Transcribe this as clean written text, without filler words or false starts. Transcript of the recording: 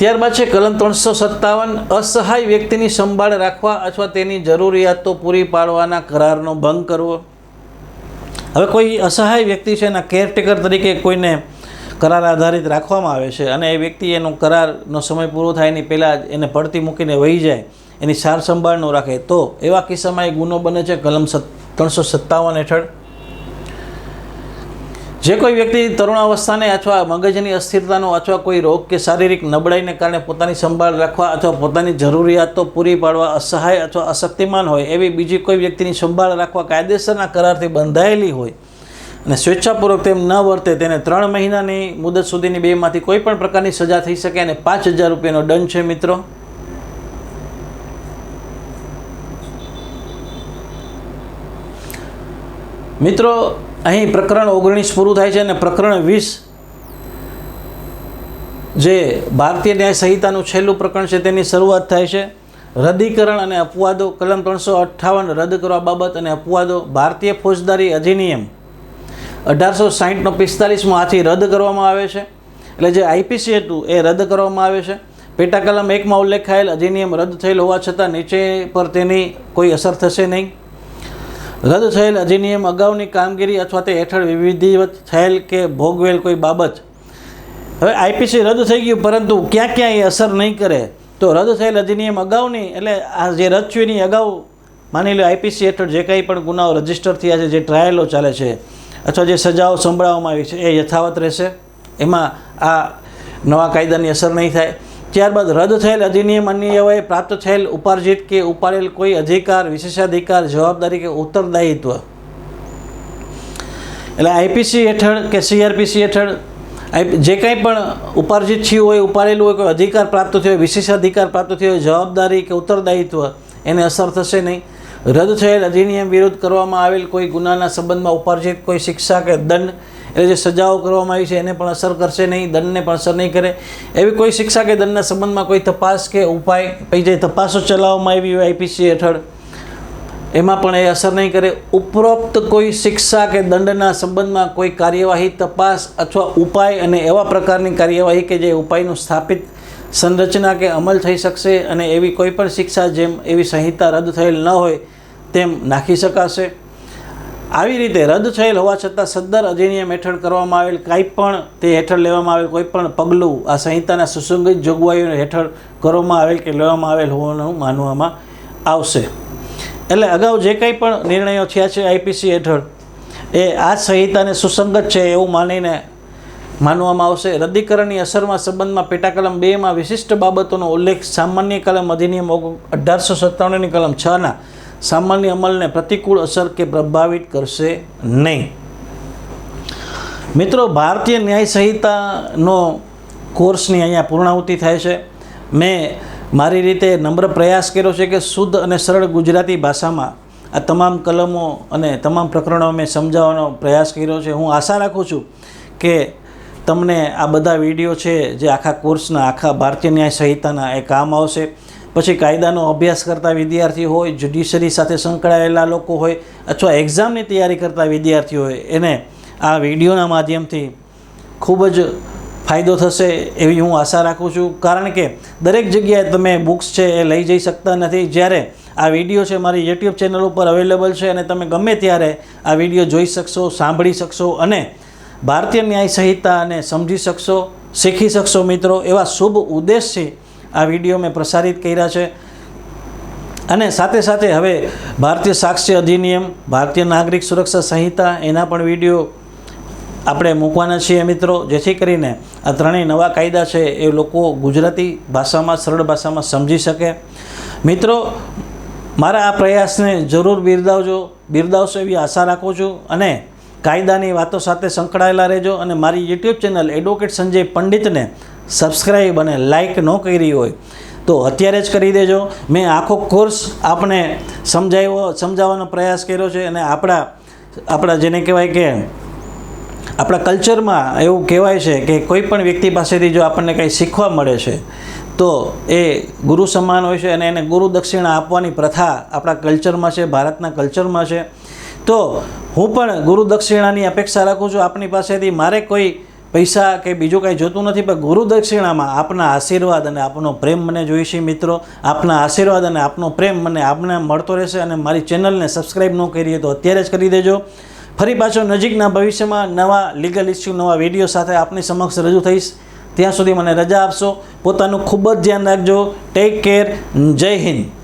ત્યારબાદ છે કલમ 357 અસહાય વ્યક્તિની સંભાળ રાખવા અથવા તેની જરૂરિયાતો પૂરી પાડવાના કરારનો ભંગ કરવો। હવે કોઈ અસહાય વ્યક્તિ છે એના કેરટેકર તરીકે કોઈને કરાર આધારિત રાખવામાં આવે છે અને એ વ્યક્તિ એનો કરારનો સમય પૂરો થાય એની પહેલાં જ એને પડતી મૂકીને વહી જાય, એની સાર સંભાળ ન રાખે, તો એવા કિસ્સામાં એ ગુનો બને છે કલમ 357 હેઠળ। જે કોઈ વ્યક્તિ તરુણાવસ્થાને અથવા મગજની અસ્થિરતાનો અથવા કોઈ રોગ કે શારીરિક નબળાઈને કારણે પોતાની સંભાળ રાખવા અથવા પોતાની જરૂરિયાતો પૂરી પાડવા અસહાય અથવા અશક્તિમાન હોય એવી બીજી કોઈ વ્યક્તિની સંભાળ રાખવા કાયદેસરના કરારથી બંધાયેલી હોય અને સ્વેચ્છાપૂર્વક તેમ ન વર્તે તેને 3 મહિનાની મુદત સુધીની બેમાંથી કોઈ પણ પ્રકારની સજા થઈ શકે અને 5000 રૂપિયાનો દંડ છે। મિત્રો અહીં પ્રકરણ 19 પૂરું થાય છે અને પ્રકરણ 20 જે ભારતીય ન્યાય સંહિતાનું છેલ્લું પ્રકરણ છે તેની શરૂઆત થાય છે। રદ્દીકરણ અને અપવાદો કલમ 358 રદ કરવા બાબત અને અપવાદો ભારતીય ફોજદારી અધિનિયમ 1860નો 45મો આથી રદ કરવામાં આવે છે। એટલે જે આઈપીસી હતું એ રદ કરવામાં આવે છે। પેટા કલમ 1માં ઉલ્લેખાયેલ અધિનિયમ રદ થયેલ હોવા છતાં નીચે પર તેની કોઈ અસર થશે નહીં। રદ થયેલ અધિનિયમ અગાઉની કામગીરી અથવા તે હેઠળ વિધિવત થયેલ કે ભોગવેલ કોઈ બાબત, હવે આઈપીસી રદ થઈ ગયું પરંતુ ક્યાં ક્યાં એ અસર નહીં કરે, તો રદ થયેલ અધિનિયમ અગાઉની એટલે આ જે રદ થયું એની અગાઉ માની લો આઈપીસી હેઠળ જે કંઈ પણ ગુનાઓ રજીસ્ટર થયા છે, જે ટ્રાયલો ચાલે છે અથવા જે સજાઓ સંભળાવવામાં આવી છે એ યથાવત રહેશે, એમાં આ નવા કાયદાની અસર નહીં થાય। ત્યારબાદ રદ થયેલ અધિનિયમ અન્યવયે પ્રાપ્ત થયેલ ઉપાર્જિત કે ઉપાડેલ કોઈ અધિકાર, વિશેષાધિકાર, જવાબદારી કે ઉત્તરદાયિત્વ, એટલે આઈપીસી હેઠળ કે સીઆરપીસી હેઠળ જે કંઈ પણ ઉપાર્જિત થયું હોય, ઉપાડેલું હોય, કોઈ અધિકાર પ્રાપ્ત થયો હોય, વિશેષાધિકાર પ્રાપ્ત થયો હોય, જવાબદારી કે ઉત્તરદાયિત્વ એને અસર થશે નહીં। રદ થયેલ અધિનિયમ વિરુદ્ધ કરવામાં આવેલ કોઈ ગુનાના સંબંધમાં ઉપાર્જિત કોઈ શિક્ષા કે દંડ, એટલે જે સજાઓ કરવામાં આવી છે એને પણ અસર કરશે નહીં, દંડને પણ અસર નહીં કરે। એવી કોઈ શિક્ષા કે દંડના સંબંધમાં કોઈ તપાસ કે ઉપાય, પછી જે તપાસો ચલાવવામાં આવી હોય આઈપીસી હેઠળ એમાં પણ એ અસર નહીં કરે। ઉપરોક્ત કોઈ શિક્ષા કે દંડના સંબંધમાં કોઈ કાર્યવાહી, તપાસ અથવા ઉપાય અને એવા પ્રકારની કાર્યવાહી કે જે ઉપાયનું સ્થાપિત સંરચના કે અમલ થઈ શકશે અને એવી કોઈ પણ શિક્ષા જેમ એવી સંહિતા રદ થયેલ ન હોય તેમ નાખી શકાશે। આવી રીતે રદ થયેલ હોવા છતાં સદ્દર અધિનિયમ હેઠળ કરવામાં આવેલ કાંઈ પણ તે હેઠળ લેવામાં આવેલ કોઈ પણ પગલું આ સંહિતાના સુસંગત જોગવાઈઓ હેઠળ કરવામાં આવેલ કે લેવામાં આવેલ હોવાનું માનવામાં આવશે। એટલે અગાઉ જે કંઈ પણ નિર્ણયો થયા છે આઈપીસી હેઠળ એ આ સંહિતાને સુસંગત છે એવું માનીને માનવામાં આવશે। રદ્દીકરણની અસરમાં સંબંધમાં પેટા કલમ 2માં વિશિષ્ટ બાબતોનો ઉલ્લેખ સામાન્ય કલમ અધિનિયમ 1897ની કલમ 6ના સામાન્ય અમલને પ્રતિકૂળ અસર કે પ્રભાવિત કરશે નહીં। મિત્રો, ભારતીય ન્યાય સંહિતાનો કોર્સની અહીંયા પૂર્ણાહુતિ થાય છે। મેં મારી રીતે નમ્ર પ્રયાસ કર્યો છે કે શુદ્ધ અને સરળ ગુજરાતી ભાષામાં આ તમામ કલમો અને તમામ પ્રકરણો મેં સમજાવવાનો પ્રયાસ કર્યો છે। હું આશા રાખું છું કે તમને આ બધા વિડીયો છે જે આખા કોર્સના, આખા ભારતીય ન્યાય સંહિતાના એ કામ આવશે। પછી કાયદાનો અભ્યાસ કરતા વિદ્યાર્થી હોય, જ્યુડિશરી સાથે સંકળાયેલા લોકો હોય અથવા એક્ઝામની તૈયારી કરતા વિદ્યાર્થી હોય એને આ વિડીયોના માધ્યમથી ખૂબ જ ફાયદો થશે એવી હું આશા રાખું છું। કારણ કે દરેક જગ્યાએ તમે બુક્સ છે એ લઈ જઈ શકતા નથી, જ્યારે આ વિડીયો છે મારી યુટ્યુબ ચેનલ ઉપર અવેલેબલ છે અને તમે ગમે ત્યારે આ વિડીયો જોઈ શકશો, સાંભળી શકશો અને ભારતીય ન્યાય સંહિતાને સમજી શકશો, શીખી શકશો। મિત્રો, એવા શુભ ઉદ્દેશથી આ વિડીયો મેં પ્રસારિત કર્યા છે અને સાથે સાથે હવે ભારતીય સાક્ષ્ય અધિનિયમ, ભારતીય નાગરિક સુરક્ષા સંહિતા એના પણ વિડીયો આપણે મૂકવાના છીએ મિત્રો, જેથી કરીને આ ત્રણેય નવા કાયદા છે એ લોકો ગુજરાતી ભાષામાં, સરળ ભાષામાં સમજી શકે। મિત્રો, મારા આ પ્રયાસને જરૂર બિરદાવશો એવી આશા રાખું છું અને કાયદાની વાતો સાથે સંકળાયેલા રહેજો અને મારી યુટ્યુબ ચેનલ એડવોકેટ સંજય પંડિતને સબસ્ક્રાઈબ અને લાઇક ન કરી હોય તો અત્યારે જ કરી દેજો। મેં આખો કોર્સ આપણે સમજાવવાનો પ્રયાસ કર્યો છે અને આપણા જેને કહેવાય કે આપણા કલ્ચરમાં એવું કહેવાય છે કે કોઈ પણ વ્યક્તિ પાસેથી જો આપણને કંઈ શીખવા મળે છે તો એ ગુરુ સમાન હોય છે અને એને ગુરુ દક્ષિણા આપવાની પ્રથા આપણા કલ્ચરમાં છે, ભારતના કલ્ચરમાં છે। તો હું પણ ગુરુ દક્ષિણાની અપેક્ષા રાખું છું આપની પાસેથી। મારે કોઈ પૈસા કે બીજું કાંઈ જોતું નથી, પણ ગુરુ દક્ષિણામાં આપના આશીર્વાદ અને આપનો પ્રેમ મને જોઈશે મિત્રો. આપના આશીર્વાદ અને આપનો પ્રેમ મને આપને મળતો રહેશે. અને મારી ચેનલને સબસ્ક્રાઈબ ન કરી તો અત્યારે જ કરી દેજો. ફરી પાછો નજીકના ભવિષ્યમાં નવા લીગલ ઇસ્યુ, નવા વિડીયો સાથે આપની સમક્ષ રજૂ થઈશ. ત્યાં સુધી મને રજા આપશો. પોતાનું ખૂબ જ ધ્યાન રાખજો. Take care. જય હિન્દ.